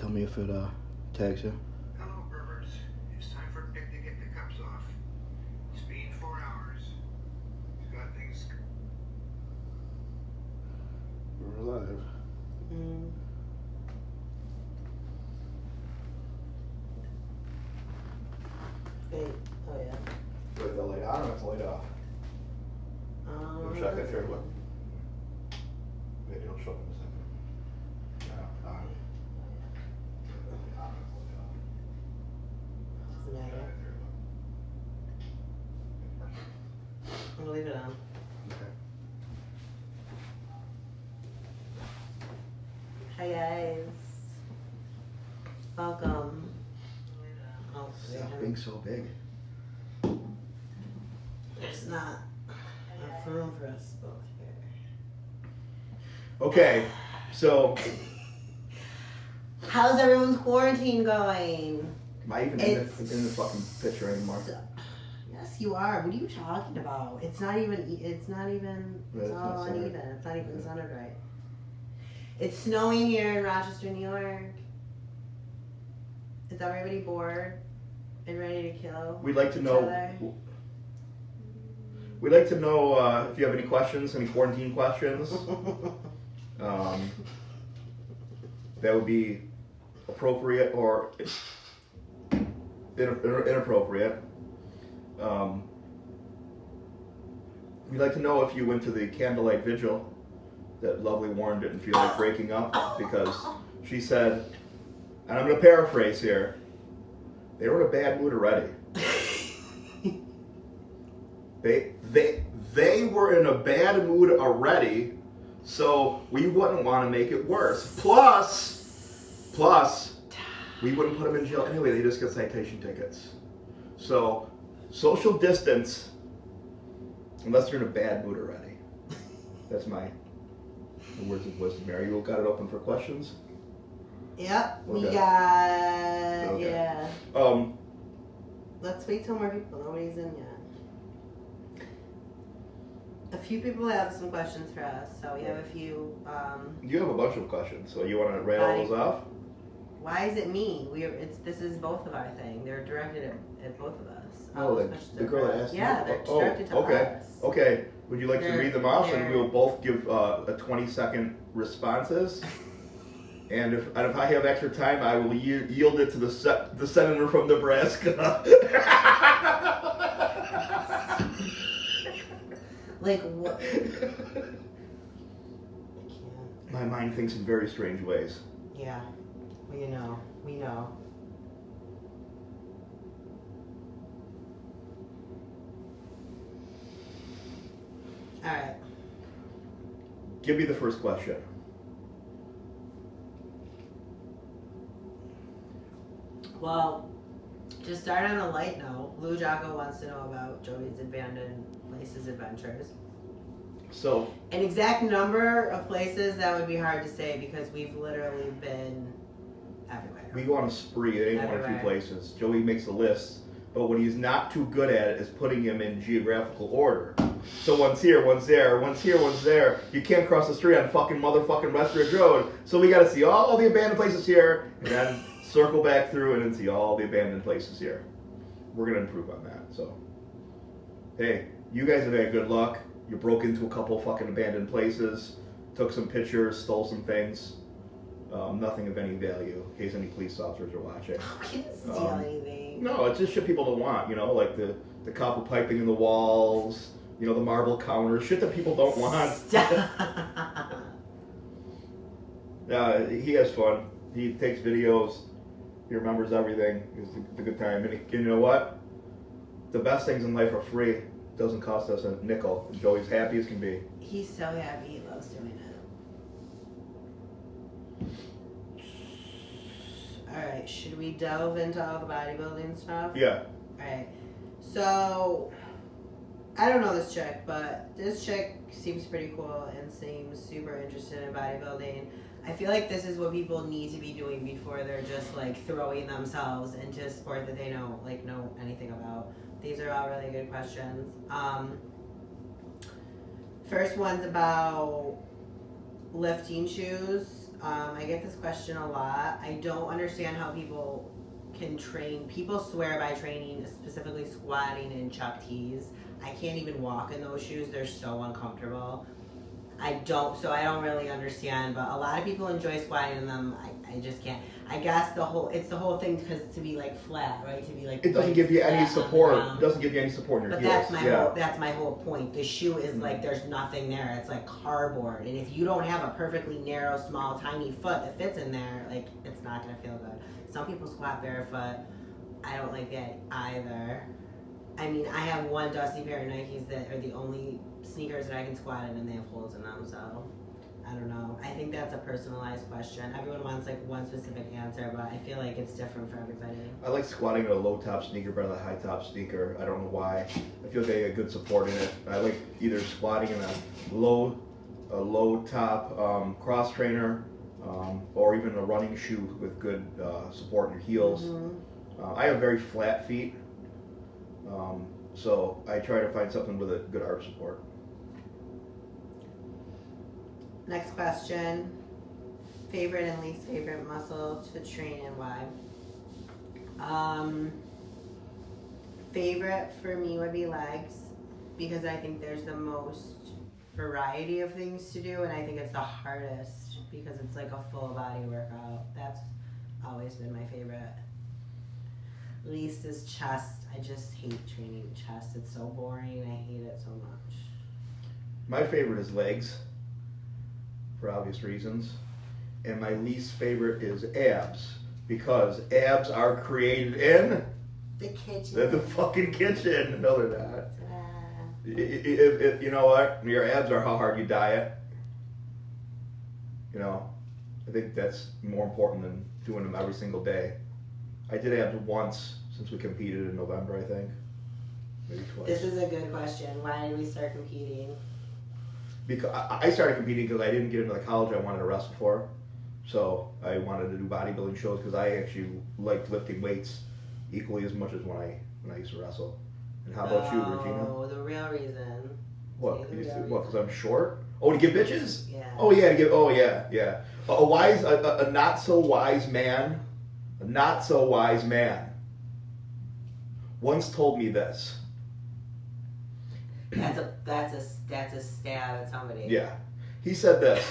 tell me if it tags you. Hello, Perverts. It's time for Nick to get the cups off. It's been 4 hours. He's got things. We're live. Wait, oh yeah. With the light on or with the light off? Check that third one. Maybe it'll show up in a second. No, on. Doesn't matter. I'm gonna leave it on. Okay. Hi guys. Welcome. Oh, Stop being so big. there's not enough room for us both here. Okay, so How's everyone's quarantine going? am I even in the fucking picture anymore? Yes, you are. What are you talking about? It's not even. It's all not uneven. centered. It's not even centered right. It's snowing here in Rochester, New York. Is everybody bored and ready to kill? We'd like to each know. other? We'd like to know if you have any questions, any quarantine questions. That would be appropriate or inappropriate. We'd like to know if you went to the candlelight vigil that lovely Warren didn't feel like breaking up because she said, and I'm going to paraphrase here, they were in a bad mood already. They were in a bad mood already, so we wouldn't want to make it worse. Plus, we wouldn't put them in jail anyway. They just get citation tickets. So, social distance, unless you're in a bad mood already. That's my words of wisdom. Mary, you got it open for questions? Yep, we Okay. got Okay. yeah. Um, Let's wait till more people. Nobody's in yet. A few people have some questions for us, so we have a few. you have a bunch of questions, so you want to rattle those off? Why is it me? This is both of our thing. They're directed at both of us. All Oh, those the questions girl are for that us. asked Yeah, you? they're Oh, directed to okay. us. Okay, would you like to read them off and they're- we'll both give a 20-second responses? And if I have extra time, I will yield it to the senator from Nebraska. Like what? I can't. My mind thinks in very strange ways. Yeah, well, we know. All right. Give me the first question. Well, to start on a light note, Lou Jocko wants to know about Joey's abandoned places adventures. So, An exact number of places, that would be hard to say because we've literally been everywhere. we go on a spree. It ain't one or two Everywhere. places. Joey makes a list, but what he's not too good at is putting them in geographical order. So one's here, one's there, one's here, one's there. You can't cross the street on fucking motherfucking Westridge Road. So we gotta see all the abandoned places here, and then circle back through and then see all the abandoned places here. We're gonna improve on that, so. Hey, you guys have had good luck. You broke into a couple fucking abandoned places, took some pictures, stole some things. Nothing of any value, in case any police officers are watching. We didn't steal anything. No, it's just shit people don't want, like the copper piping in the walls, the marble counters, shit that people don't want. Stop. He has fun. He takes videos. He remembers everything. It's a good time. And you know what? The best things in life are free. It doesn't cost us a nickel. Joey's happy as can be. He's so happy. He loves doing it. Alright, should we delve into all the bodybuilding stuff? Yeah. Alright. So, I don't know this chick, but this chick seems pretty cool and seems super interested in bodybuilding. I feel like this is what people need to be doing before they're just like throwing themselves into a sport that they don't know anything about. These are all really good questions. First one's about lifting shoes. I get this question a lot. I don't understand how people can train. People swear by training, specifically squatting in Chuck T's. I can't even walk in those shoes. They're so uncomfortable. I don't really understand, but a lot of people enjoy squatting in them. I just can't. I guess the whole thing because to be like flat, right? To be like It doesn't give you any support. It doesn't give you any support in your heels. That's my whole point. The shoe is like there's nothing there. It's like cardboard, and if you don't have a perfectly narrow, small, tiny foot that fits in there, like it's not gonna feel good. Some people squat barefoot. I don't like that either. I mean, I have one dusty pair of Nikes that are the only sneakers that I can squat in, and they have holes in them. So I don't know. I think that's a personalized question. Everyone wants like one specific answer, but I feel like it's different for everybody. I like squatting in a low top sneaker better than a high top sneaker. I don't know why. I feel like I get good support in it. I like either squatting in a low top cross trainer or even a running shoe with good support in your heels. Mm-hmm. I have very flat feet, so I try to find something with a good arch support. Next question. Favorite and least favorite muscle to train and why? Favorite for me would be legs because I think there's the most variety of things to do and I think it's the hardest because it's like a full body workout. That's always been my favorite. Least is chest. I just hate training chest. It's so boring. I hate it so much. My favorite is legs, for obvious reasons. And my least favorite is abs, because abs are created in the kitchen. the fucking kitchen. No, they're not. If you know what? Your abs are how hard you diet. You know, I think that's more important than doing them every single day. I did abs once since we competed in November, I think. Maybe twice. This is a good question. Why did we start competing? Because I started competing because I didn't get into the college I wanted to wrestle for. So I wanted to do bodybuilding shows because I actually liked lifting weights equally as much as when I used to wrestle. And how about you, Regina? Oh, the real reason. What? Because I'm short? Oh, to get bitches? Yeah. Oh yeah, to get. Oh yeah. A not so wise man, once told me this. That's a stab at somebody. Yeah, he said this.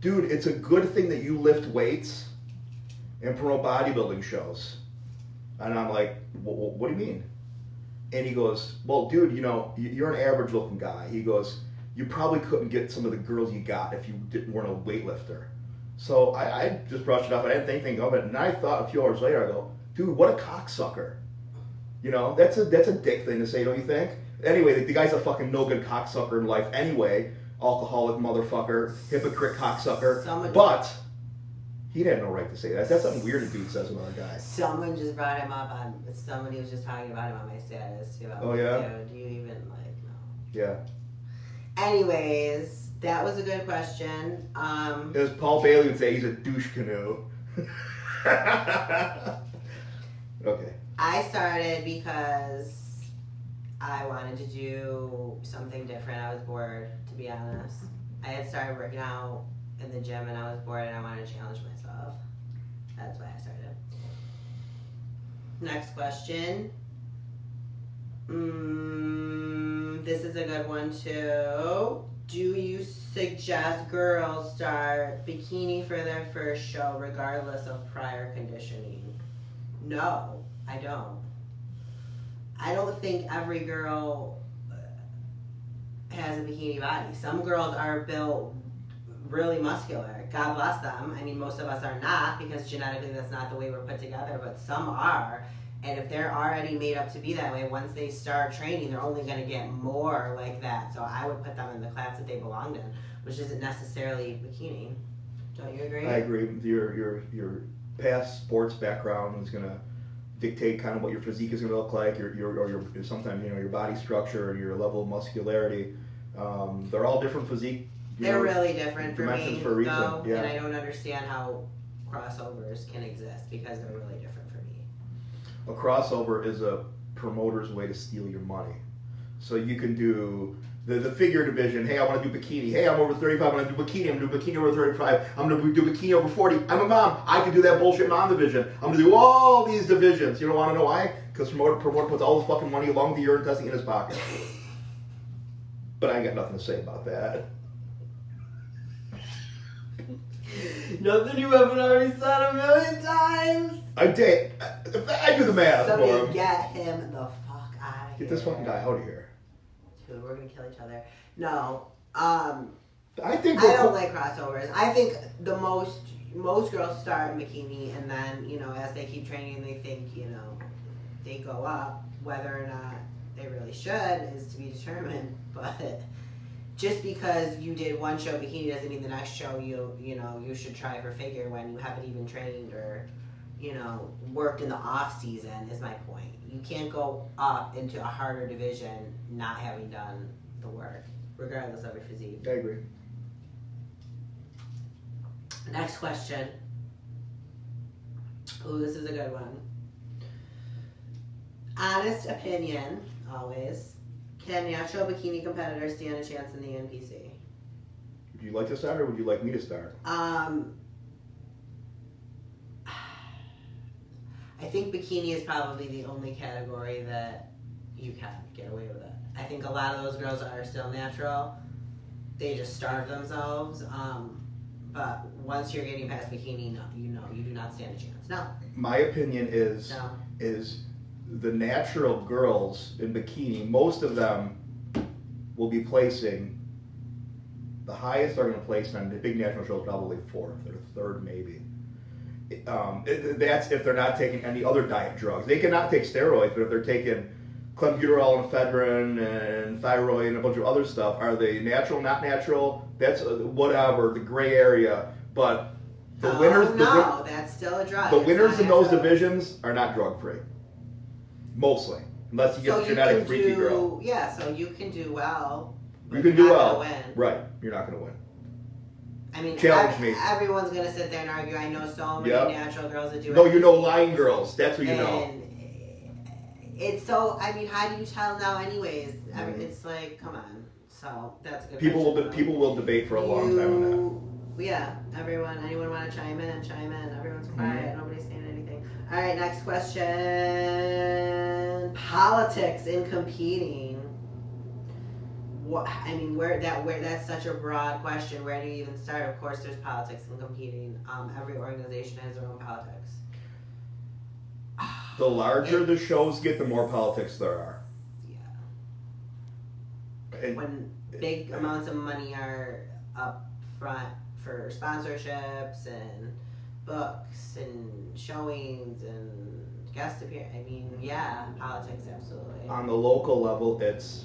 Dude, it's a good thing that you lift weights and promote bodybuilding shows. And I'm like, what do you mean? And he goes, well, dude, you know, you're an average looking guy. He goes, you probably couldn't get some of the girls you got if you weren't a weightlifter. So I just brushed it off. I didn't think anything of it. And I thought a few hours later, I go, dude, what a cocksucker. You know, that's a dick thing to say, don't you think? Anyway, the guy's a fucking no good cocksucker in life anyway. Alcoholic motherfucker, hypocrite cocksucker. But he had no right to say that. That's something weird a dude says to another guy. Someone just brought him up on, somebody was just talking about him on my status too. Oh yeah? Do you even like, no. Yeah. Anyways, that was a good question. As Paul Bailey would say, he's a douche canoe. Okay. I started because I wanted to do something different. I was bored, to be honest. I had started working out in the gym and I was bored and I wanted to challenge myself. That's why I started. Next question. This is a good one too. Do you suggest girls start bikini for their first show regardless of prior conditioning? No, I don't. I don't think every girl has a bikini body. Some girls are built really muscular. God bless them. I mean, most of us are not because genetically that's not the way we're put together, but some are. And if they're already made up to be that way, once they start training, they're only going to get more like that. So I would put them in the class that they belonged in, which isn't necessarily bikini. Don't you agree? I agree. Your past sports background is going to dictate kind of what your physique is going to look like, your sometimes your body structure and your level of muscularity. They're all different physique. They're really different for me, for a reason. though, Yeah. and I don't understand how crossovers can exist because they're really different for me. A crossover is a promoter's way to steal your money. So you can do the figure division. Hey, I want to do bikini. Hey, I'm over 35. I'm going to do bikini. I'm going to do bikini over 35. I'm going to do bikini over 40. I'm a mom. I can do that bullshit mom division. I'm going to do all these divisions. You don't want to know why? Because promoter puts all his fucking money along with the urine testing in his pocket. But I ain't got nothing to say about that. Nothing you haven't already said a million times. I do the math for Somebody him. get him the fuck out of here. Get this fucking guy out of here. Dude, we're gonna kill each other. No. I think I don't like crossovers. I think the most girls start in bikini, and then as they keep training, they think they go up. Whether or not they really should is to be determined. But just because you did one show bikini doesn't mean the next show you should try for figure when you haven't even trained or worked in the off season. Is my point. You can't go up into a harder division not having done the work, regardless of your physique. I agree. Next question. Ooh, this is a good one. Honest opinion, always. Can natural bikini competitors stand a chance in the NPC? Would you like to start or would you like me to start? I think bikini is probably the only category that you can get away with it. I think a lot of those girls are still natural. They just starve themselves. But once you're getting past bikini, no, you do not stand a chance. No. My opinion is the natural girls in bikini, most of them will be placing, the highest they're going to place on the big national show, probably fourth or third maybe. That's if they're not taking any other diet drugs. They cannot take steroids, but if they're taking clenbuterol and ephedrine and thyroid and a bunch of other stuff, are they natural, not natural? That's whatever, the gray area. But the winners... that's still a drug. The winners in those divisions are not drug-free. Mostly. Unless you get a genetic freaky girl. Yeah, so you can do well. You can do well. Win. Right. You're not going to win. I mean, challenge me. Everyone's going to sit there and argue. I know so many natural girls that do it. No, you know lying girls. That's what you know. It's so, I mean, how do you tell now anyways? I mean, it's like, come on. So, that's a good question. People will debate for a long time on that. Yeah. Anyone want to chime in? Everyone's quiet. Nobody's saying anything. All right, next question. Politics in competing. What, I mean, where that's such a broad question. Where do you even start? Of course, there's politics in competing. Every organization has their own politics. The larger the shows get, the more politics there are. Yeah. When big amounts of money are up front for sponsorships and books and showings and guest appearances, I mean, yeah, politics, absolutely. On the local level, it's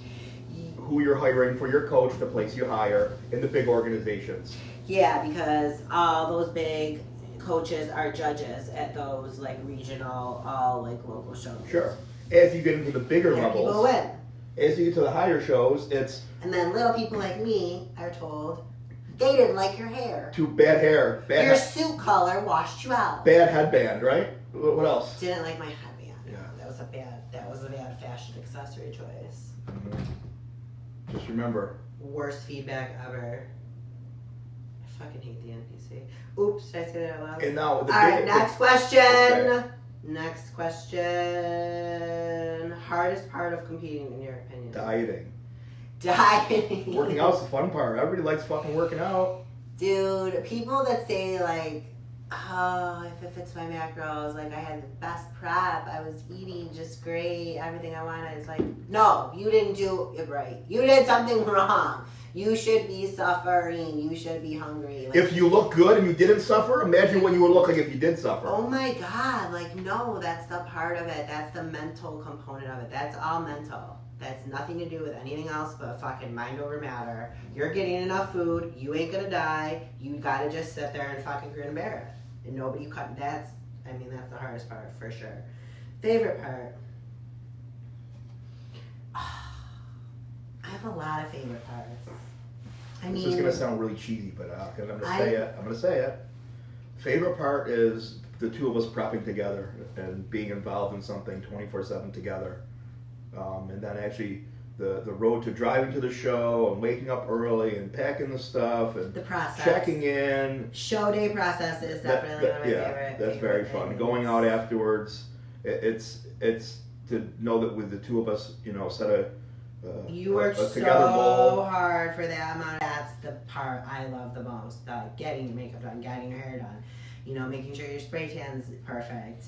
who you're hiring for your coach, the place you hire, in the big organizations. Yeah, because all those big coaches are judges at those like regional, all like local shows. Sure. As you get into the bigger levels, people win. As you get to the higher shows, it's and then little people like me are told they didn't like your hair. Too bad hair. Your suit color washed you out. Bad headband, right? What else? Didn't like my headband. Yeah. That was a bad fashion accessory choice. Mm-hmm. Just remember. Worst feedback ever. I fucking hate the NPC. Oops, did I say that out loud? And now next question. Okay. Next question. Hardest part of competing, in your opinion? Dieting. Working out's the fun part. Everybody likes fucking working out. Dude, people that say like, oh, if it fits my macros, like I had the best prep, I was eating just great, everything I wanted. It's like, no, you didn't do it right. You did something wrong. You should be suffering. You should be hungry. Like, if you look good and you didn't suffer, imagine what you would look like if you did suffer. Oh my God, like no, that's the part of it. That's the mental component of it. That's all mental. That's nothing to do with anything else but fucking mind over matter. You're getting enough food. You ain't gonna die. You gotta just sit there and fucking grin and bear it. And nobody cut. That's the hardest part for sure. Favorite part. I have a lot of favorite parts. This is gonna sound really cheesy, but I'm gonna say it. Favorite part is the two of us prepping together and being involved in something 24/7 together, and then actually the road to driving to the show and waking up early and packing the stuff and The process. checking in. Show day process is definitely one of my favorite. That's very favorite fun. things. Going out afterwards, it's to know that with the two of us, set a You worked a so together goal. hard for that amount. That's the part I love the most. Getting your makeup done, getting your hair done, making sure your spray tan's perfect.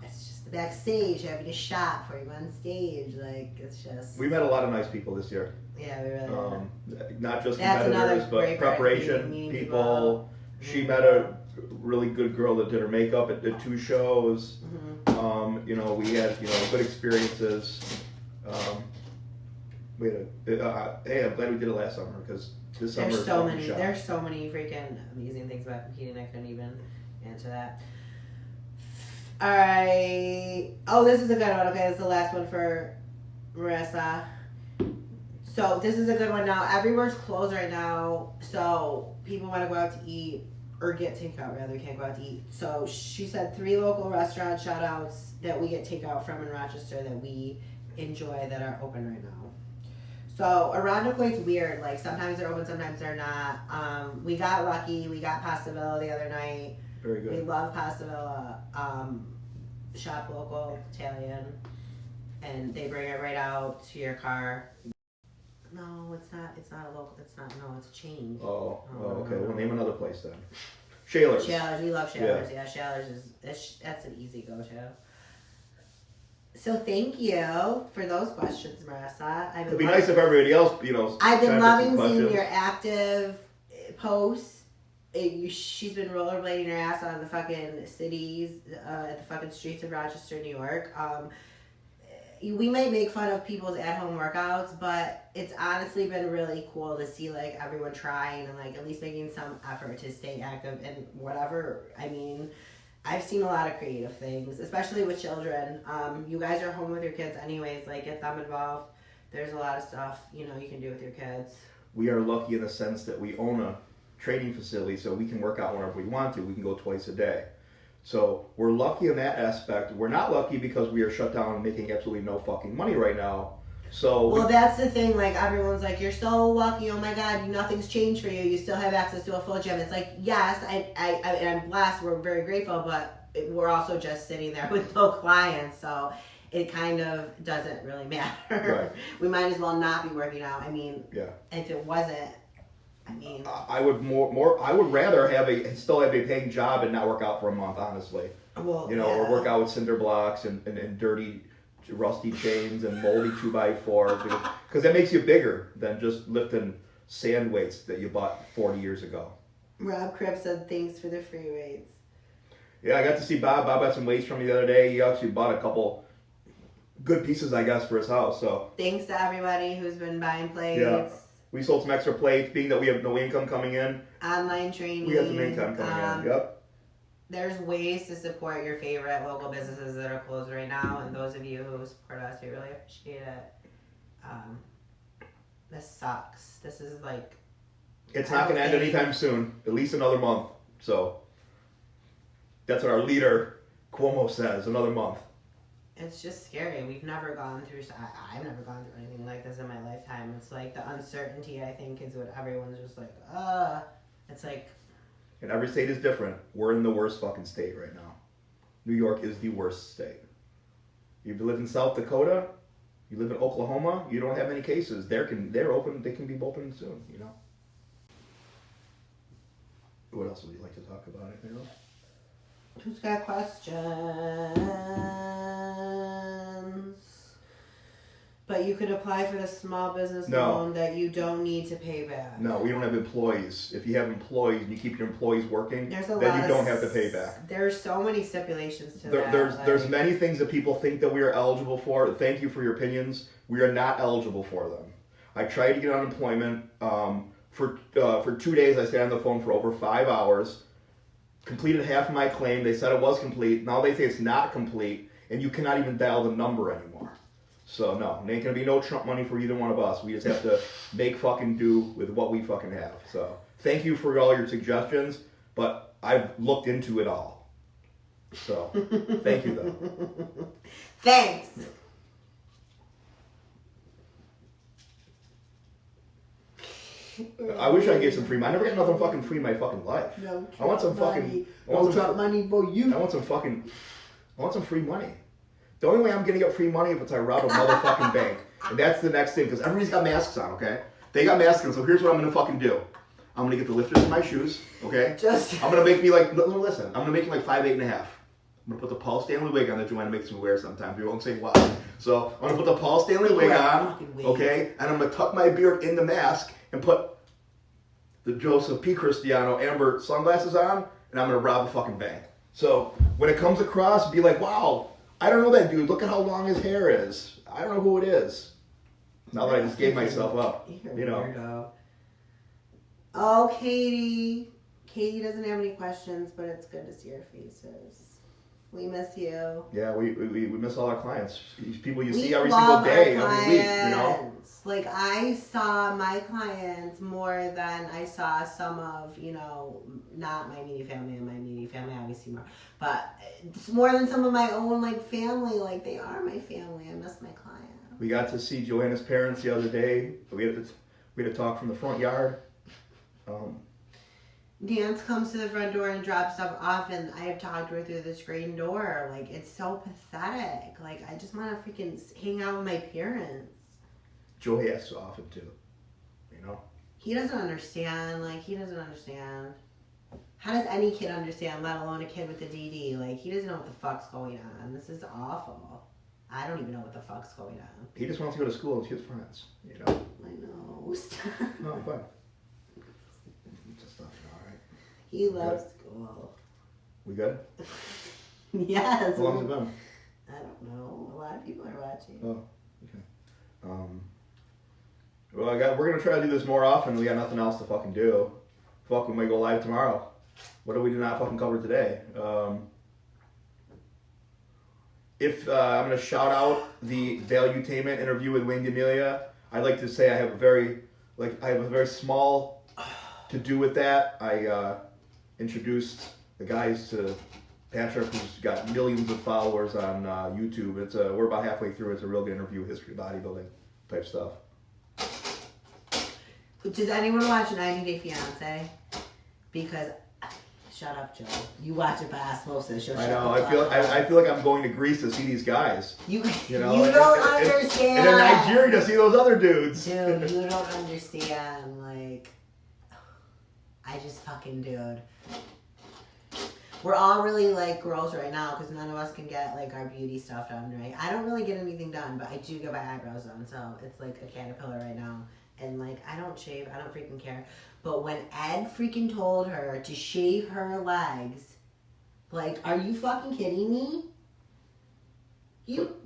It's just the backstage, having a shot before you go on stage. Like, it's just. We met a lot of nice people this year. Yeah, we really Not just That's another competitors, but great part, preparation meeting people. people. She met a really good girl that did her makeup at 2 shows. We had good experiences. Hey, I'm glad we did it last summer because this summer There's is so fucking many. shot. There's so many freaking amazing things about competing. I couldn't even answer that. All right. Oh, this is a good one. Okay, this is the last one for Marissa. So this is a good one now. Everywhere's closed right now, so people want to go out to eat or get takeout. Rather, can't go out to eat. So she said 3 local restaurant shout outs that we get takeout from in Rochester that we enjoy that are open right now. So Irondequoit's weird. Like, sometimes they're open, sometimes they're not. We got lucky. We got Pasta Villa the other night. Very We good. love Pasta Villa. Shop local, Italian. And they bring it right out to your car. No, it's not. It's not a local. It's not. No, it's a chain. Oh, okay. We'll name another place then. Shaler's. Shallers. We love Shallers. Yeah, Shallers that's an easy go-to. So thank you for those questions, Marissa. It'd be nice if everybody else, I've been chimed in loving some seeing questions. your active posts. She's been rollerblading her ass on the fucking cities, at the fucking streets of Rochester, New York. We might make fun of people's at-home workouts, but it's honestly been really cool to see like everyone trying and like at least making some effort to stay active and whatever. I mean, I've seen a lot of creative things, especially with children. You guys are home with your kids anyways, like get them involved. There's a lot of stuff, you can do with your kids. We are lucky in the sense that we own a training facility, so we can work out whenever we want to. We can go twice a day. So we're lucky in that aspect. We're not lucky because we are shut down and making absolutely no fucking money right now. So Well, that's the thing. Like, everyone's like, you're so lucky. Oh my God, nothing's changed for you. You still have access to a full gym. It's like, yes, I'm blessed. We're very grateful, but we're also just sitting there with no clients. So it kind of doesn't really matter. Right. We might as well not be working out. I mean, yeah. if it wasn't, I would I would rather still have a paying job and not work out for a month, honestly. well, Or work out with cinder blocks and dirty, rusty chains and moldy 2x4s because that makes you bigger than just lifting sand weights that you bought 40 years ago. Rob Cribb said thanks for the free weights. Yeah, I got to see Bob. Bob had some weights from me the other day. He actually bought a couple good pieces, I guess, for his house. So Thanks to everybody who's been buying plates. Yeah. We sold some extra plates, being that we have no income coming in. Online training. We have some income coming in. Yep. There's ways to support your favorite local businesses that are closed right now, and those of you who support us, we really appreciate it. This sucks. This is like... It's not going to end anytime soon. At least another month. So that's what our leader, Cuomo, says. Another month. It's just scary. We've never gone through... I've never gone through anything like this in my lifetime. It's like the uncertainty, I think, is what everyone's just like, It's like... And every state is different. We're in the worst fucking state right now. New York is the worst state. You live in South Dakota, you live in Oklahoma, you don't have many cases. They're open. They can be open soon. What else would you like to talk about? Anything else? Who's got questions? But you could apply for the small business loan that you don't need to pay back. No, we don't have employees. If you have employees and you keep your employees working, then you don't have to pay back. There's so many stipulations to that. There's many things that people think that we are eligible for. Thank you for your opinions. We are not eligible for them. I tried to get unemployment. For 2 days, I stayed on the phone for over 5 hours. Completed half of my claim. They said it was complete. Now they say it's not complete, and you cannot even dial the number anymore. So no, ain't gonna be no Trump money for either one of us. We just have to make fucking do with what we fucking have. So thank you for all your suggestions, but I've looked into it all. So thank you though. Thanks. I wish I gave some free money. I never got nothing fucking free in my fucking life. No, I want some money. fucking. No Trump money for you. I want some fucking. I want some free money. The only way I'm gonna get free money if it's I rob a motherfucking bank, and that's the next thing because everybody's got masks on. Okay, they got masks on. So here's what I'm gonna fucking do. I'm gonna get the lifters in my shoes. Okay. I'm gonna make me like. Listen. I'm gonna make me like 5'8.5". I'm gonna put the Paul Stanley wig on that Joanna makes me wear sometimes. You won't say why. So I'm gonna put the Paul Stanley wig on. Okay, and I'm gonna tuck my beard in the mask and put the Joseph P. Cristiano Amber sunglasses on, and I'm gonna rob a fucking bank. So when it comes across, be like, wow, I don't know that dude. Look at how long his hair is. I don't know who it is. Now that I just gave myself up, you know. Weirdo. Oh, Katie. Katie doesn't have any questions, but it's good to see your faces. We miss you. Yeah, we miss all our clients. These people you see every single day, every week, you know. Like I saw my clients more than I saw some of, you know, not my immediate family and my immediate family obviously more, but it's more than some of my own like family. Like they are my family. I miss my clients. We got to see Joanna's parents the other day. We had to talk from the front yard. Nance comes to the front door and drops stuff off, and I have talked to her through the screen door. Like, it's so pathetic. Like, I just want to freaking hang out with my parents. Joey asks often, too. You know? He doesn't understand. Like, he doesn't understand. How does any kid understand, let alone a kid with a DD? Like, he doesn't know what the fuck's going on. This is awful. I don't even know what the fuck's going on. He just wants to go to school and see his friends, you know? I know. No, I'm fine. Just not alright. He loves school. We good? Yes. How long has it been? I don't know. A lot of people are watching. Oh, okay. Well, we're gonna try to do this more often. We got nothing else to fucking do. Fuck, we might go live tomorrow. What do we not fucking cover today? I'm gonna shout out the Valuetainment interview with Wayne D'Amelia. I'd like to say I have a very small to do with that. I introduced the guys to Patrick, who's got millions of followers on YouTube. We're about halfway through. It's a real good interview, history of bodybuilding type stuff. Does anyone watch 90 Day Fiance? Because, shut up, Joe. You watch it by osmosis. I know. I feel like I'm going to Greece to see these guys. You know, you don't understand. And in Nigeria to see those other dudes. Dude, you don't understand. Like, I just fucking, dude. We're all really, like, gross right now because none of us can get, like, our beauty stuff done, right? I don't really get anything done, but I do get my eyebrows done, so it's, like, a caterpillar right now. And, like, I don't shave. I don't freaking care. But when Ed freaking told her to shave her legs, like, are you fucking kidding me?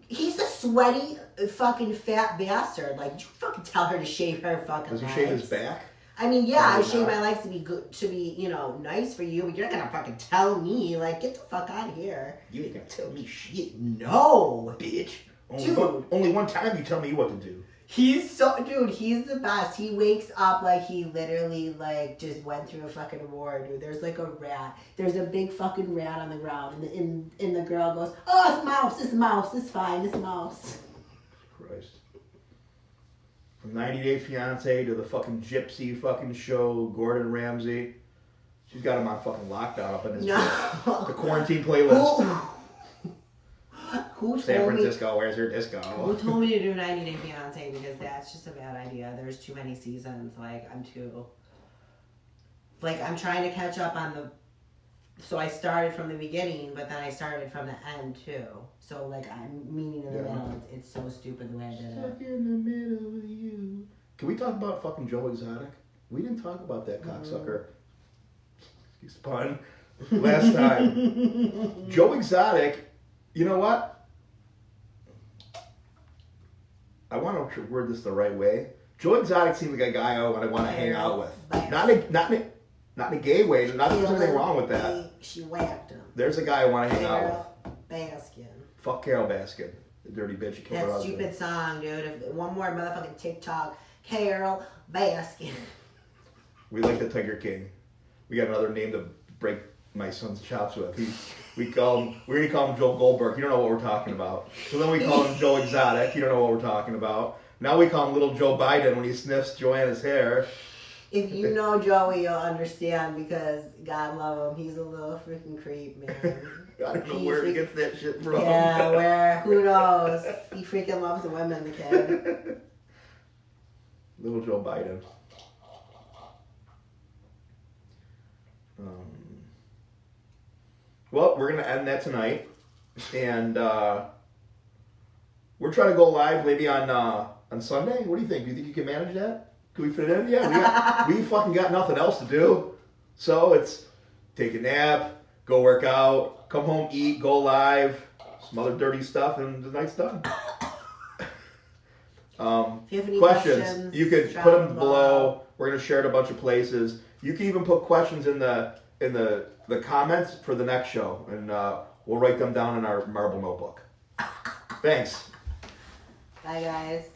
He's a sweaty, fucking fat bastard. Like, did you fucking tell her to shave her fucking legs? Does he shave his back? I mean, yeah, I shave my legs to be good, to be, you know, nice for you, but you're not gonna fucking tell me, like, get the fuck out of here. You ain't gonna tell me shit. No, bitch. Only one time you tell me what to do. He's the best. He wakes up like he literally, like, just went through a fucking war, dude. There's, like, a rat. There's a big fucking rat on the ground, and the girl goes, oh, it's mouse, it's fine, it's mouse. Christ. From 90 Day Fiance to the fucking Gypsy fucking show, Gordon Ramsay. She's got him on fucking lockdown up in his the quarantine playlist. San Francisco, where's your disco? Who told me to do 90 Day Fiance? Because that's just a bad idea. There's too many seasons. Like, I'm trying to catch up on the... So I started from the beginning, but then I started from the end, too. So, like, I'm meaning in the middle. It's so stupid the way I did it. Stuck in the middle with you. Can we talk about fucking Joe Exotic? We didn't talk about that cocksucker. Excuse the pun. Last time. Joe Exotic... You know what? I want to word this the right way. Joe Exotic seems like a guy I want to hang out with. Not in a gay way. Not that there's anything wrong with that. She whacked him. There's a guy I want to hang out with. Baskin. Fuck Carol Baskin. The dirty bitch who killed her husband. That stupid song, dude. One more motherfucking TikTok. Carol Baskin. We like the Tiger King. We got another name to break my son's chops with. We already call him Joe Goldberg. You don't know what we're talking about. So then we call him Joe Exotic. You don't know what we're talking about. Now we call him Little Joe Biden when he sniffs Joanna's hair. If you know Joey, you'll understand because God love him. He's a little freaking creep, man. I don't know where he gets that shit from. Yeah, where? Who knows? He freaking loves the women, the kid. Little Joe Biden. Well, we're gonna end that tonight, and we're trying to go live maybe on Sunday. What do you think? Do you think you can manage that? Can we fit it in? Yeah, we fucking got nothing else to do, so it's take a nap, go work out, come home, eat, go live, some other dirty stuff, and the night's done. If you have any questions, you could drop put them them below. We're gonna share it a bunch of places. You can even put questions in the comments for the next show, and we'll write them down in our marble notebook. Thanks. Bye, guys.